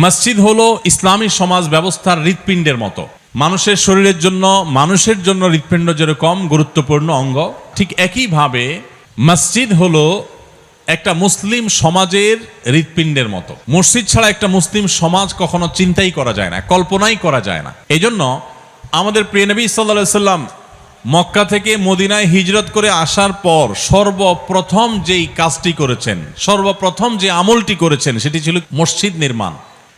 মসজিদ হলো ইসলামী সমাজ ব্যবস্থার হৃৎপিণ্ডের মতো। মানুষের শরীরের জন্য, মানুষের জন্য হৃৎপিণ্ড যেরকম গুরুত্বপূর্ণ অঙ্গ, ঠিক একইভাবে মসজিদ হলো একটা মুসলিম সমাজের হৃৎপিণ্ডের মতো। মসজিদ ছাড়া একটা মুসলিম সমাজ কখনো চিন্তাই করা যায় না, কল্পনাই করা যায় না। এই জন্য আমাদের প্রিয় নবী সাল্লাল্লাহু আলাইহি ওয়াসাল্লাম মক্কা থেকে মদিনায় হিজরত করে আসার পর সর্বপ্রথম যেই কাজটি করেছেন, সর্বপ্রথম যে আমলটি করেছেন, সেটি ছিল মসজিদ নির্মাণ।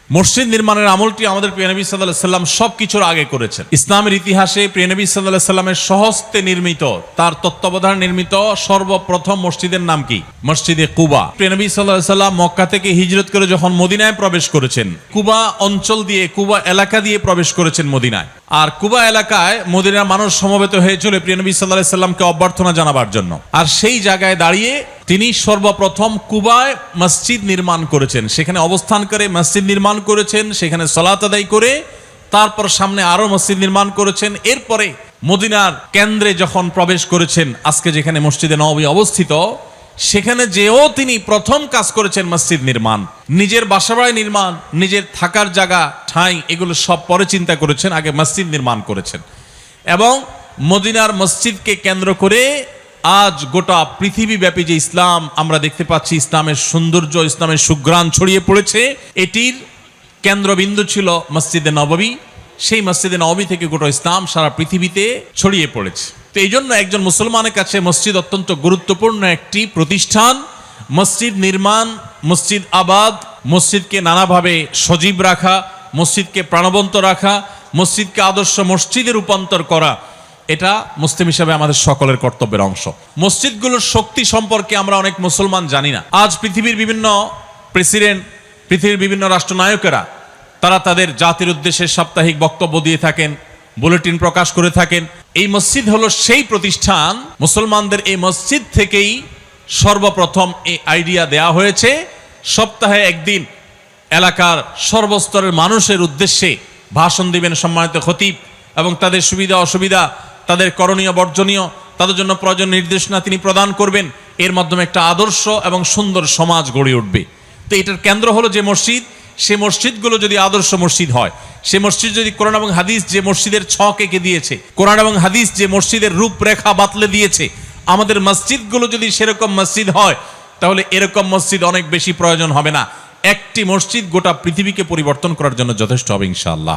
মসজিদ নির্মাণের আমলটি আমাদের প্রিয় নবী সাল্লাল্লাহু আলাইহি ওয়াসাল্লাম সবকিছুর আগে করেছেন। ইসলামের ইতিহাসে প্রিয় নবী সাল্লাল্লাহু আলাইহি ওয়াসাল্লামের স্বহস্তে নির্মিত, তার তত্ত্বাবধানে নির্মিত সর্বপ্রথম মসজিদের নাম কি? মসজিদে কুবা। প্রিয় নবী সাল্লাল্লাহু আলাইহি ওয়াসাল্লাম মক্কা থেকে হিজরত করে যখন মদিনায় প্রবেশ করেছেন, কুবা অঞ্চল দিয়ে, কুবা এলাকা দিয়ে প্রবেশ করেছেন মদিনায়। আর কুবা এলাকায় মদিনার মানুষ সমবেত হয়েছিল প্রিয় নবী সাল্লাল্লাহু আলাইহি ওয়াসাল্লামকে অভ্যর্থনা জানাবার জন্য। আর সেই জায়গায় দাঁড়িয়ে তিনি সর্বপ্রথম কুবায় মসজিদ নির্মাণ করেছেন, সেখানে অবস্থান করে মসজিদ নির্মাণ করেছেন, সেখানে সালাত আদায় করে তারপর সামনে আরো মসজিদ নির্মাণ করেছেন। এরপরে মদিনার কেন্দ্রে যখন প্রবেশ করেছেন, আজকে যেখানে মসজিদে নববী অবস্থিত, সেখানে যেও তিনি প্রথম কাজ করেছেন মসজিদ নির্মাণ। নিজের বাসাবাড়ি নির্মাণ, নিজের থাকার জায়গা, ঠাঁই, এগুলো সব পরে চিন্তা করেছেন, আগে মসজিদ নির্মাণ করেছেন। এবং মদিনার মসজিদকে কেন্দ্র করে আজ গোটা পৃথিবীব্যাপী যে ইসলাম আমরা দেখতে পাচ্ছি, ইসলামের সৌন্দর্য, ইসলামের সুঘ্রাণ ছড়িয়ে পড়েছে, এটির কেন্দ্রবিন্দু ছিল মসজিদে নববী। সেই মসজিদে নববী থেকে গোটা ইসলাম সারা পৃথিবীতে ছড়িয়ে পড়েছে। তো এই জন্য একজন মুসলমানের কাছে মসজিদ অত্যন্ত গুরুত্বপূর্ণ একটি প্রতিষ্ঠান। মসজিদ নির্মাণ, মসজিদ আবাদ, মসজিদকে নানাভাবে সজীব রাখা, মসজিদকে প্রাণবন্ত রাখা, মসজিদকে আদর্শ মসজিদে রূপান্তর করা, এটা মুসলিম হিসাবে আমাদের সকলের কর্তব্যের অংশ। মসজিদগুলোর শক্তি সম্পর্কে আমরা অনেক মুসলমান জানি না। আজ পৃথিবীর বিভিন্ন প্রেসিডেন্ট, পৃথিবীর বিভিন্ন রাষ্ট্রনায়কেরা তারা তাদের জাতির উদ্দেশ্যে সাপ্তাহিক বক্তব্য দিয়ে থাকেন, বুলেটিন প্রকাশ করে থাকেন। এই মসজিদ হলো সেই প্রতিষ্ঠান, মুসলমানদের এই মসজিদ থেকেই সর্বপ্রথম এই আইডিয়া দেয়া হয়েছে। সপ্তাহে একদিন এলাকার সর্বস্তরের মানুষের উদ্দেশ্যে ভাষণ দিবেন সম্মানিত খতিব, এবং তাদের সুবিধা অসুবিধা, তাদের করণীয় বর্জনীয়, তাদের জন্য প্রয়োজন নির্দেশনা তিনি প্রদান করবেন। এর মাধ্যমে একটা আদর্শ এবং সুন্দর সমাজ গড়ে উঠবে। তো এটার কেন্দ্র হলো যে মসজিদ, সে মসজিদগুলো যদি আদর্শ মসজিদ হয়, সে মসজিদ যদি কোরআন এবং হাদিস যে মসজিদের ছক এঁকে দিয়েছে, কোরআন এবং হাদিস যে মসজিদের রূপরেখা বাতলে দিয়েছে, আমাদের মসজিদগুলো যদি সেরকম মসজিদ হয়, তাহলে এরকম মসজিদ অনেক বেশি প্রয়োজন হবে না। একটি মসজিদ গোটা পৃথিবীকে পরিবর্তন করার জন্য যথেষ্ট হবে ইনশাআল্লাহ।